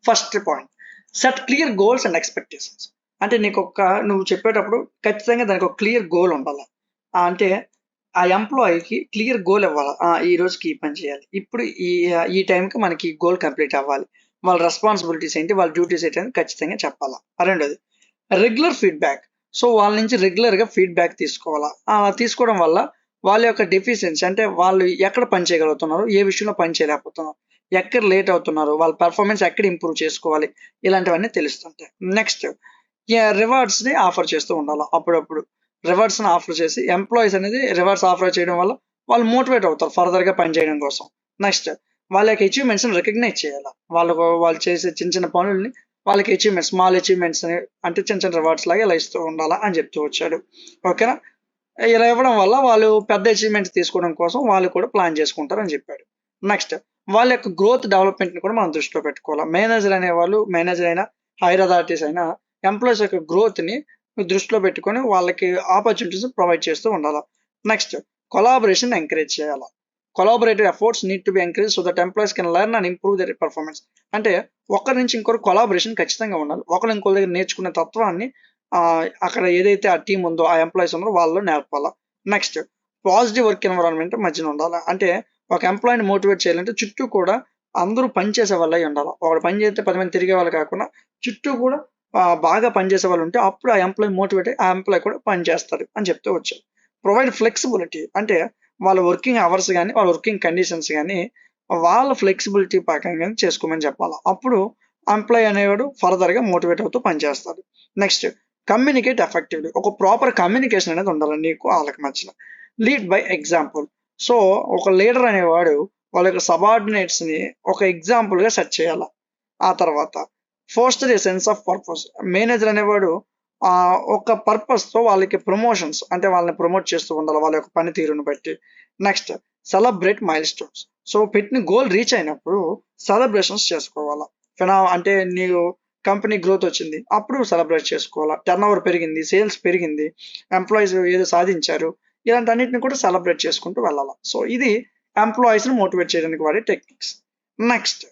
First point, set clear goals and expectations, అంటే నువ్వు చెప్పేటప్పుడు ఖచ్చితంగా దానికి ఒక క్లియర్ గోల్ ఉండాలి. అంటే ఆ ఎంప్లాయీకి క్లియర్ గోల్ ఇవ్వాలి. ఈ రోజుకి ఈ పని చేయాలి. ఇప్పుడు ఈ టైంకి మనకి గోల్ కంప్లీట్ అవ్వాలి. వాళ్ళ రెస్పాన్సిబిలిటీస్ ఏంటి, వాళ్ళ డ్యూటీస్ ఏంటి అని ఖచ్చితంగా చెప్పాలా. రెండోది రెగ్యులర్ ఫీడ్‌బ్యాక్. సో, వాళ్ళ నుంచి రెగ్యులర్‌గా ఫీడ్‌బ్యాక్ తీసుకోవాలా. అలా తీసుకోవడం వల్ల వాళ్ళ యొక్క డెఫిషియన్సీ అంటే వాళ్ళు ఎక్కడ పని చేయగలుగుతున్నారు, ఏ విషయంలో పని చేయలేకపోతున్నారు, ఎక్కడ లేట్ అవుతున్నారు, వాళ్ళ పెర్ఫార్మన్స్ ఎక్కడ ఇంప్రూవ్ చేసుకోవాలి, ఇలాంటివన్నీ తెలుస్తుంటాయి. నెక్స్ట్ రివార్డ్స్‌ని ఆఫర్ చేస్తూ ఉండాలా అప్పుడప్పుడు. రివార్డ్స్‌ని ఆఫర్ చేసి ఎంప్లాయీస్ అనేది రివార్డ్స్ ఆఫర్ చేయడం వల్ల వాళ్ళు మోటివేట్ అవుతారు ఫర్దర్‌గా పని చేయడం కోసం. నెక్స్ట్ వాళ్ళ యొక్క అచీవ్‌మెంట్స్‌ని రికగ్నైజ్ చేయాలా. వాళ్ళు చేసే చిన్న చిన్న పనుల్ని వాళ్ళకి అచీవ్‌మెంట్స్, స్మాల్ అచీవ్‌మెంట్స్ అని అంటే చిన్న చిన్న రివార్డ్స్ లాగా ఇలా ఇస్తూ ఉండాలా అని చెప్తూ వచ్చాడు. ఓకేనా? ఇలా ఇవ్వడం వల్ల వాళ్ళు పెద్ద అచీవ్‌మెంట్స్ తీసుకోవడం కోసం వాళ్ళు కూడా ప్లాన్ చేసుకుంటారని చెప్పాడు. నెక్స్ట్ వాళ్ళ యొక్క గ్రోత్ డెవలప్‌మెంట్‌ని కూడా మనం దృష్టిలో పెట్టుకోవాలి. మేనేజర్ అయినా, హైర్ అథారిటీస్ అయినా ఎంప్లాయీస్ యొక్క గ్రోత్‌ని దృష్టిలో పెట్టుకొని వాళ్ళకి ఆపర్చునిటీస్ ప్రొవైడ్ చేస్తూ ఉండాల. నెక్స్ట్ కొలాబరేషన్ ఎంకరేజ్ చేయాల. Collaborative efforts need to be encourage so that employees can learn and improve their performance. అంటే ఒకరి నుంచి ఇంకొకరు కొలాబరేషన్ ఖచ్చితంగా ఉండాలి. ఒకరు ఇంకొకరి దగ్గర నేర్చుకునే తత్వాన్ని అక్కడ ఏదైతే ఆ టీం ఉందో, ఆ ఎంప్లాయీస్ ఉన్నారో వాళ్ళు నేర్పాల. నెక్స్ట్ పాజిటివ్ వర్క్ ఎన్విరాన్మెంట్ మధ్యన ఉండాలి. అంటే ఒక ఎంప్లాయీని మోటివేట్ చేయాలంటే చుట్టూ కూడా అందరూ పని చేసే వాళ్ళై ఉండాలి. ఒకడు పని చేస్తే 10 మంది తిరిగే వాళ్ళు కాకుండా చుట్టూ కూడా బాగా పనిచేసే వాళ్ళు ఉంటే అప్పుడు ఆ ఎంప్లాయీ మోటివేట్ అయ్యి ఆ ఎంప్లాయీ కూడా పని చేస్తాడు అని చెప్తూ వచ్చారు. ప్రొవైడ్ ఫ్లెక్సిబిలిటీ అంటే వాళ్ళ వర్కింగ్ అవర్స్ కానీ, వాళ్ళ వర్కింగ్ కండిషన్స్ కానీ వాళ్ళ ఫ్లెక్సిబిలిటీ ప్రకారంగా చేసుకోమని చెప్పాలి. అప్పుడు ఎంప్లాయీ అనేవాడు ఫర్దర్‌గా మోటివేట్ అవుతూ పనిచేస్తాడు. Next communicate effectively. ఒక ప్రాపర్ కమ్యూనికేషన్ అనేది ఉండాలి నీకు ఆళ్ళకి మధ్యన. Lead by example. సో, ఒక లీడర్ అనేవాడు వాళ్ళ యొక్క సబార్డినేట్స్‌ని ఒక ఎగ్జాంపుల్‌గా సెట్ చేయాల. ఆ తర్వాత foster a sense of purpose. Manager అనేవాడు ఒక పర్పస్‌తో వాళ్ళకి ప్రమోషన్స్ అంటే వాళ్ళని ప్రమోట్ చేస్తూ ఉండాలి వాళ్ళ యొక్క పనితీరుని బట్టి. Next celebrate milestones. సో, పెట్టిన గోల్ రీచ్ అయినప్పుడు సెలబ్రేషన్స్ చేసుకోవాలా. అంటే నీవు కంపెనీ గ్రోత్ వచ్చింది. అప్పుడు సెలబ్రేట్ చేసుకోవాలా. టర్నోవర్ పెరిగింది, సేల్స్ పెరిగింది, ఎంప్లాయీస్ ఏదో సాధించారు. ఇలాంటన్నిటిని కూడా సెలబ్రేట్ చేసుకుంటూ వెళ్ళాల. సో, ఇది ఎంప్లాయీస్‌ని మోటివేట్ చేయడానికి వాడే techniques. Next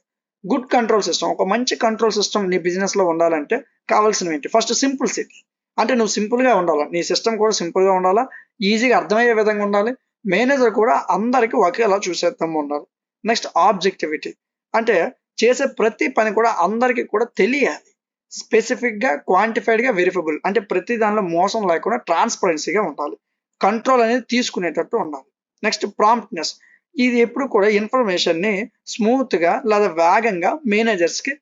good control system. ఒక మంచి కంట్రోల్ సిస్టమ్ నీ బిజినెస్‌లో ఉండాలంటే కావాల్సినవేంటి? First simplicity. అంటే నువ్వు సింపుల్‌గా ఉండాలా. నీ సిస్టమ్ కూడా సింపుల్‌గా ఉండాలా. ఈజీగా అర్థమయ్యే విధంగా ఉండాలి. మేనేజర్ కూడా అందరికి ఒకేలా చూసేద్దాం ఉండాలి. Next objectivity. అంటే చేసే ప్రతి పని కూడా అందరికి కూడా తెలియాలి. స్పెసిఫిక్‌గా, క్వాంటిఫైడ్‌గా, వెరిఫిబుల్. అంటే ప్రతి దానిలో మోసం లేకుండా ట్రాన్స్‌పరెన్సీగా ఉండాలి. కంట్రోల్ అనేది తీసుకునేటట్టు ఉండాలి. Next promptness. ఇది ఎప్పుడు కూడా ఇన్ఫర్మేషన్‌ని స్మూత్‌గా లేదా వేగంగా మేనేజర్స్‌కి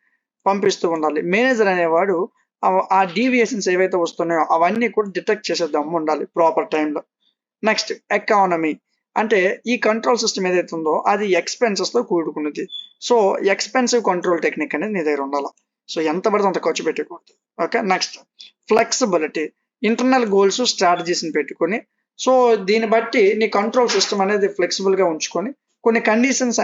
పంపిస్తూ ఉండాలి. మేనేజర్ అనేవాడు ఆ డీవియేషన్స్ ఏవైతే వస్తున్నాయో అవన్నీ కూడా డిటెక్ట్ చేసే దమ్ము ఉండాలి ప్రాపర్ టైంలో. Next economy. అంటే ఈ కంట్రోల్ సిస్టమ్ ఏదైతే ఉందో అది ఎక్స్‌పెన్సెస్‌తో కూడుకున్నది. సో, ఎక్స్‌పెన్సివ్ కంట్రోల్ టెక్నిక్ అనేది నీ దగ్గర ఉండాల. సో, ఎంత పడితే అంత ఖర్చు పెట్టకూడదు. Okay. Next flexibility. Internal goals, స్ట్రాటజీస్‌ని పెట్టుకొని సో, దీన్ని బట్టి నీ కంట్రోల్ సిస్టమ్ అనేది ఫ్లెక్సిబుల్‌గా ఉంచుకొని కొన్ని కండిషన్స్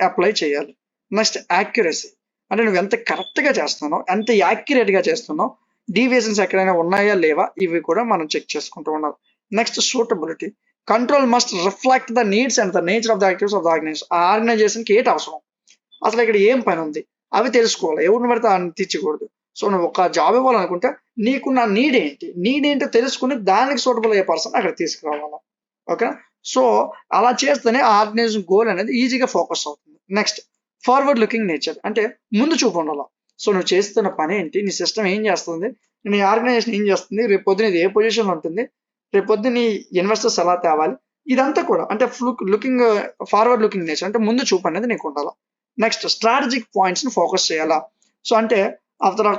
అప్లై చేయాలి. Next accuracy. అంటే నువ్వు ఎంత కరెక్ట్‌గా చేస్తున్నావు, ఎంత యాక్యురేట్‌గా చేస్తున్నావు, డీవియేషన్స్ ఎక్కడైనా ఉన్నాయా లేవా ఇవి కూడా మనం చెక్ చేసుకుంటూ ఉండాలి. Next suitability. Control must reflect the needs and the nature of the activities of the organisation. ఆ ఆర్గనైజేషన్‌కి ఏంటి అవసరం? అసలు ఇక్కడ ఏం పని ఉంది? అవి తెలుసుకోవాలి. ఎవరిని పడితే ఆడిని తెచ్చకూడదు. సో, నువ్వు ఒక జాబ్ ఇవ్వాలనుకుంటే నీకున్న నీడ్ ఏంటి? నీడ్ ఏంటో తెలుసుకొని దానికి సూటబుల్ అయ్యే పర్సన్ అక్కడ తీసుకురావాలా. ఓకే. సో, అలా చేస్తేనే ఆ ఆర్గనైజేషన్ గోల్ అనేది ఈజీగా ఫోకస్ అవుతుంది. Next forward looking nature. అంటే ముందు చూపు ఉండాల. సో, నువ్వు చేస్తున్న పనేంటి? నీ సిస్టమ్ ఏం చేస్తుంది? నీ ఆర్గనైజేషన్ ఏం చేస్తుంది? రేపు పొద్దున ఇది ఏ పొజిషన్‌లో ఉంటుంది? రేపు పొద్దున నీ ఇన్వెస్టర్స్ ఎలా తేవాలి? ఇదంతా కూడా అంటే లుకింగ్ ఫార్వర్డ్ లుకింగ్ నేచర్ అంటే ముందు చూపు అనేది నీకు ఉండాల. నెక్స్ట్ స్ట్రాటజిక్ పాయింట్స్‌ని ఫోకస్ చేయాలా. సో, అంటే అవతల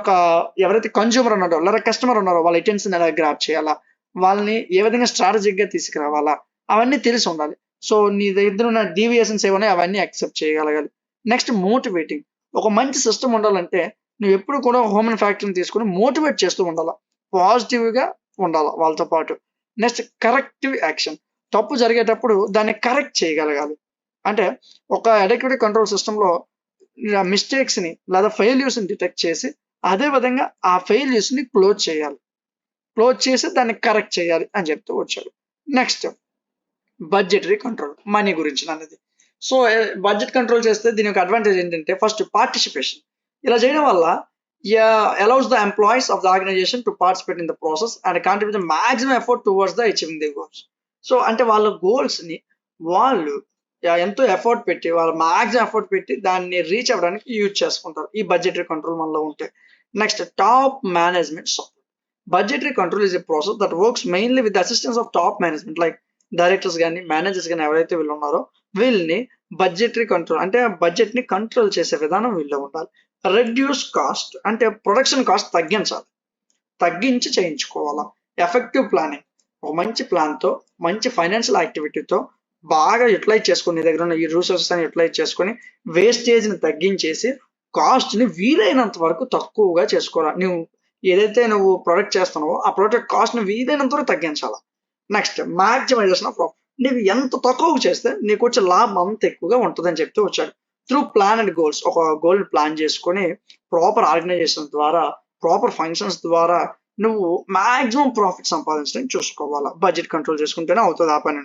ఎవరైతే కన్స్యూమర్ ఉన్నాడో లేదా కస్టమర్ ఉన్నారో వాళ్ళ అటెన్షన్ ఎలా గ్రాబ్ చేయాలా? వాళ్ళని ఏ విధంగా స్ట్రాటజిక్‌గా తీసుకురావాలా? అవన్నీ తెలిసి ఉండాలి. సో, నీ దగ్గర ఉన్న డీవియేషన్స్ ఏమున్నాయో అవన్నీ యాక్సెప్ట్ చేయగలగాలి. Next motivating. ఒక మంచి సిస్టమ్ ఉండాలంటే నువ్వెప్పుడు కూడా హ్యూమన్ ఫ్యాక్టర్‌ని తీసుకొని మోటివేట్ చేస్తూ ఉండాల. పాజిటివ్‌గా ఉండాల వాళ్ళతో పాటు. Next corrective action. తప్పు జరిగేటప్పుడు దాన్ని కరెక్ట్ చేయగలగాలి. అంటే ఒక అడెక్టివ్ కంట్రోల్ సిస్టమ్‌లో మిస్టేక్స్‌ని లేదా ఫెయిల్యూర్స్‌ని డిటెక్ట్ చేసి అదే విధంగా ఆ ఫెయిల్యూర్స్‌ని క్లోజ్ చేయాలి. క్లోజ్ చేసి దాన్ని కరెక్ట్ చేయాలి అని చెప్తూ వచ్చాడు. Next budgetary control. మనీ గురించినది. సో, బడ్జెట్ కంట్రోల్ చేస్తే దీని యొక్క అడ్వాంటేజ్ ఏంటంటే ఫస్ట్ పార్టిసిపేషన్. ఇలా చేయడం వల్ల allows the employees of the organization to participate in the process and contribute the maximum effort towards the achieving their goals. So అంటే వాళ్ళ గోల్స్ ని వాళ్ళు ఎంతో ఎఫర్ట్ పెట్టి వాళ్ళ మాక్సిమం ఎఫర్ట్ పెట్టి దాన్ని రీచ్ అవ్వడానికి యూజ్ చేసుకుంటారు ఈ బడ్జెటరీ కంట్రోల్ మనలో ఉంటే. Next top management support. Budgetary control is a process that works mainly with assistance of top management like directors కానీ మేనేజర్స్ కానీ ఎవరైతే వీళ్ళు ఉన్నారో వీళ్ళని బడ్జెటరీ కంట్రోల్ అంటే బడ్జెట్ ని కంట్రోల్ చేసే విధానం వీళ్ళు ఉండాలి. రెడ్యూస్ కాస్ట్ అంటే ప్రొడక్షన్ కాస్ట్ తగ్గించి చేయించుకోవాలా. ఎఫెక్టివ్ ప్లానింగ్ ఒక మంచి ప్లాన్ తో మంచి ఫైనాన్షియల్ యాక్టివిటీతో బాగా యూటిలైజ్ చేసుకుని నీ దగ్గర ఉన్న ఈ రిసోర్సెస్ అని యూటిలైజ్ చేసుకుని వేస్టేజ్ ని తగ్గించేసి కాస్ట్ ని వీలైనంత వరకు తక్కువగా చేసుకోవాలి. నువ్వు ఏదైతే నువ్వు ప్రొడక్ట్ చేస్తున్నావో ఆ ప్రొడక్ట్ కాస్ట్ ని వీలైనంత వరకు తగ్గించాలి. Next maximization of profit. నీవు ఎంత తక్కువ చేస్తే నీకు వచ్చే లాభం అంత ఎక్కువగా ఉంటుందని చెప్తూ వచ్చాడు. త్రూ ప్లాన్ అండ్ గోల్స్ ఒక గోల్ ప్లాన్ చేసుకొని ప్రాపర్ ఆర్గనైజేషన్ ద్వారా ప్రాపర్ ఫంక్షన్స్ ద్వారా నువ్వు మాక్సిమం ప్రాఫిట్ సంపాదించడానికి చూసుకోవాలా. బడ్జెట్ కంట్రోల్ చేసుకుంటేనే అవుతుంది ఆ పని.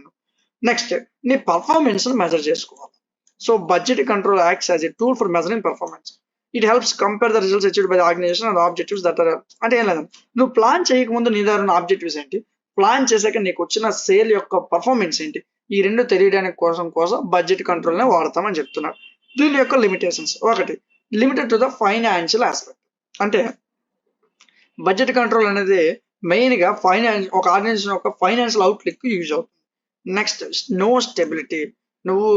నెక్స్ట్ నీ పర్ఫార్మెన్స్ మెజర్ చేసుకోవాలి. So budget control acts as a tool for measuring performance. It helps compare the results achieved by the organisation and objectives that are అంటే ఏం లేదండి, నువ్వు ప్లాన్ చేయకముందు నీ దగ్గర ఉన్న ఆబ్జెక్టివ్స్ ఏంటి, ప్లాన్ చేశాక నీకు వచ్చిన సేల్ యొక్క పర్ఫార్మెన్స్ ఏంటి, ఈ రెండు తెలియడానికి కోసం బడ్జెట్ కంట్రోల్ నే వాడతామని చెప్తున్నారు. దీని యొక్క లిమిటేషన్స్. ఒకటి, limited to the financial aspect. అంటే బడ్జెట్ కంట్రోల్ అనేది మెయిన్ గా ఒక ఆర్గనైజేషన్ యొక్క ఫైనాన్షియల్ అవుట్లుక్ యూజ్ అవుతుంది. Next no stability. నువ్వు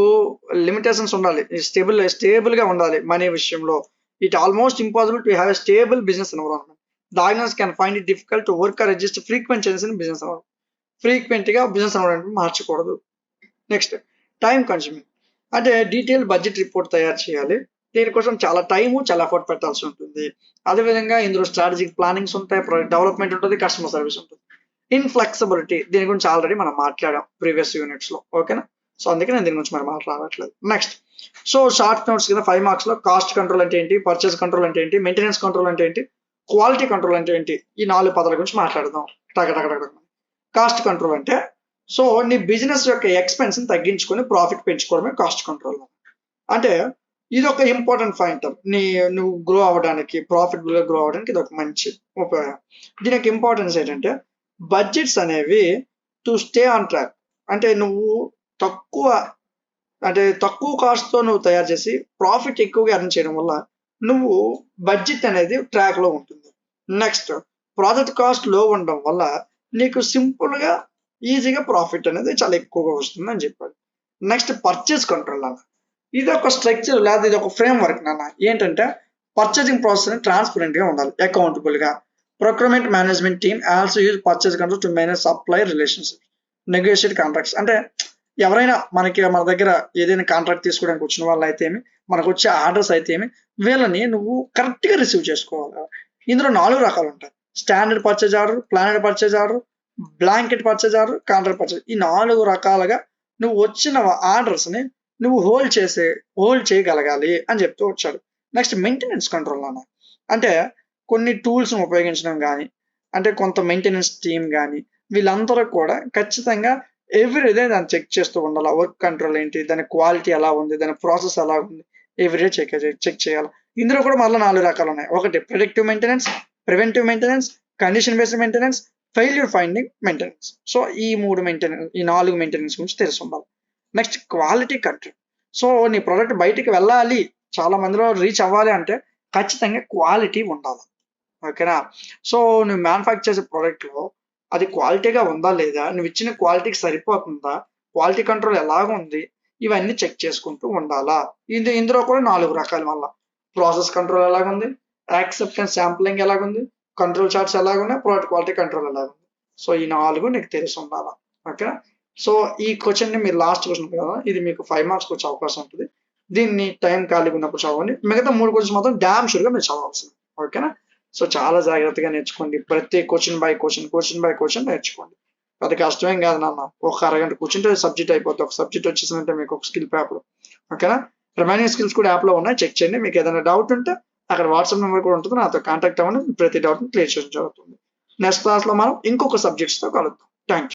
లిమిటేషన్స్ ఉండాలి, స్టేబుల్ గా ఉండాలి మనీ విషయంలో. It almost impossible to have stable business environment. The organization can find it difficult to work or adjust frequent changes in business environment. Frequent గా బిజినెస్ ఎన్విరాన్మెంట్ మార్చకూడదు. Next time consuming. అంటే డీటెయిల్ బడ్జెట్ రిపోర్ట్ తయారు చేయాలి. దీనికోసం చాలా టైము చాలా ఎఫర్ట్ పెట్టాల్సి ఉంటుంది. అదేవిధంగా ఇందులో స్ట్రాటజిక్ ప్లానింగ్స్ ఉంటాయి, ప్రొడక్ట్ డెవలప్మెంట్ ఉంటుంది, కస్టమర్ సర్వీస్ ఉంటుంది. ఇన్ఫ్లెక్సిబిలిటీ, దీని గురించి ఆల్రెడీ మనం మాట్లాడాం ప్రీవియస్ యూనిట్స్ లో, ఓకేనా. సో అందుకే నేను దీని గురించి మరి మాట్లాడట్లేదు. నెక్స్ట్ సో షార్ట్ నోట్స్ కింద 5 మార్క్స్ లో కాస్ట్ కంట్రోల్ అంటే ఏంటి, పర్చేస్ కంట్రోల్ అంటే ఏంటి, మెయింటెనెన్స్ కంట్రోల్ అంటే ఏంటి, క్వాలిటీ కంట్రోల్ అంటే ఏంటి, ఈ 4 పదాల గురించి మాట్లాడదాం. కాస్ట్ కంట్రోల్ అంటే సో నీ బిజినెస్ యొక్క ఎక్స్పెన్స్ ని తగ్గించుకొని ప్రాఫిట్ పెంచుకోవడమే కాస్ట్ కంట్రోల్. అంటే ఇది ఒక ఇంపార్టెంట్ పాయింటర్. నువ్వు గ్రో అవ్వడానికి, ప్రాఫిటబుల్ గా గ్రో అవ్వడానికి ఇది ఒక మంచి ఉపయోగం. దీని యొక్క ఇంపార్టెన్స్ ఏంటంటే బడ్జెట్స్ అనేవి టు స్టే ఆన్ ట్రాక్. అంటే నువ్వు తక్కువ కాస్ట్ తో నువ్వు తయారు చేసి ప్రాఫిట్ ఎక్కువగా ఎర్న్ చేయడం వల్ల నువ్వు బడ్జెట్ అనేది ట్రాక్ లో ఉంటుంది. నెక్స్ట్ ప్రాజెక్ట్ కాస్ట్ లో ఉండడం వల్ల నీకు సింపుల్ గా ఈజీగా ప్రాఫిట్ అనేది చాలా ఎక్కువగా వస్తుంది అని చెప్పాడు. నెక్స్ట్ పర్చేస్ కంట్రోల్ అన్న. ఇది ఒక స్ట్రక్చర్ లేదా ఇది ఒక ఫ్రేమ్ వర్క్ నాన్న. ఏంటంటే పర్చేసింగ్ ప్రాసెస్ ట్రాన్స్పరెంట్ గా ఉండాలి, అకౌంటబుల్ గా. Procurement management team also use purchase control to manage supply relationship, negotiate contracts. అంటే ఎవరైనా మన దగ్గర ఏదైనా కాంట్రాక్ట్ తీసుకోవడానికి వచ్చిన వాళ్ళు అయితే ఏమి, మనకు వచ్చే ఆర్డర్స్ అయితే ఏమి, వీళ్ళని నువ్వు కరెక్ట్ గా రిసీవ్ చేసుకోవాలి. ఇందులో 4 రకాలు ఉంటాయి: standard purchase order, planned purchase order, blanket purchase order, contract purchase. ఈ 4 రకాలుగా నువ్వు వచ్చిన ఆర్డర్స్ ని నువ్వు హోల్డ్ చేయగలగాలి అని చెప్తూ వచ్చాడు. నెక్స్ట్ మెయింటెనెన్స్ కంట్రోల్ అన్న. అంటే కొన్ని టూల్స్ ఉపయోగించడం కానీ, అంటే కొంత మెయింటెనెన్స్ టీమ్ కానీ, వీళ్ళందరూ కూడా ఖచ్చితంగా ఎవ్రీడే దాన్ని చెక్ చేస్తూ ఉండాలి. వర్క్ కంట్రోల్ ఏంటి, దాని క్వాలిటీ ఎలా ఉంది, దాని ప్రాసెస్ ఎలా ఉంది, ఎవ్రీడే చెక్ చేయాలి. ఇందులో కూడా మళ్ళీ 4 రకాలు ఉన్నాయి. ఒకటి predictive maintenance, preventive maintenance, condition based maintenance, failure finding maintenance. So ఈ 4 మెయింటెనెన్స్ గురించి తెలిసి ఉండాలి. Next quality control. సో నీ ప్రోడక్ట్ బయటికి వెళ్ళాలి, చాలా మందిలో రీచ్ అవ్వాలి అంటే ఖచ్చితంగా క్వాలిటీ ఉండాలి, ఓకేనా. సో నువ్వు మ్యానుఫ్యాక్చర్ చేసే ప్రోడక్ట్ లో అది క్వాలిటీగా ఉందా లేదా, నువ్వు ఇచ్చిన క్వాలిటీకి సరిపోతుందా, క్వాలిటీ కంట్రోల్ ఎలాగ ఉంది, ఇవన్నీ చెక్ చేసుకుంటూ ఉండాలా. ఇందులో కూడా 4 రకాలు. మళ్ళీ ప్రాసెస్ కంట్రోల్ ఎలాగుంది, యాక్సెప్టెన్స్ శాంప్లింగ్ ఎలాగుంది, కంట్రోల్ చార్ట్స్ ఎలాగున్నాయి, ప్రోడక్ట్ క్వాలిటీ కంట్రోల్ ఎలాగుంది. సో ఈ 4 నీకు తెలిసి ఉండాలా, ఓకేనా. సో ఈ క్వశ్చన్ ని మీరు లాస్ట్ క్వశ్చన్ కదా, ఇది మీకు 5 మార్క్స్ వచ్చే అవకాశం ఉంటుంది. దీన్ని టైం ఖాళీగా ఉన్నప్పుడు చదవండి. మిగతా 3 క్వశ్చన్స్ మాత్రం డామ్ షూర్ గా మీరు చదవాల్సింది, ఓకేనా. సో చాలా జాగ్రత్తగా నేర్చుకోండి. ప్రతి క్వశ్చన్ బై క్వశ్చన్ నేర్చుకోండి. అది కష్టమేం కాదు నాన్న. ఒక అరగంట కూర్చుంటే సబ్జెక్ట్ అయిపోతుంది. ఒక సబ్జెక్ట్ వచ్చేసిందంటే మీకు ఒక స్కిల్ పేపర్, ఓకేనా. రిమైనింగ్ స్కిల్స్ కూడా యాప్ లో ఉన్నాయి, చెక్ చేయండి. మీకు ఏదైనా డౌట్ ఉంటే అక్కడ వాట్సాప్ నెంబర్ కూడా ఉంటుంది, నాతో కాంటాక్ట్ అవ్వండి. ప్రతి డౌట్ క్లియర్ చేయడం జరుగుతుంది. నెక్స్ట్ క్లాస్ లో మనం ఇంకొక సబ్జెక్ట్స్ తో కలుద్దాం. Thank you.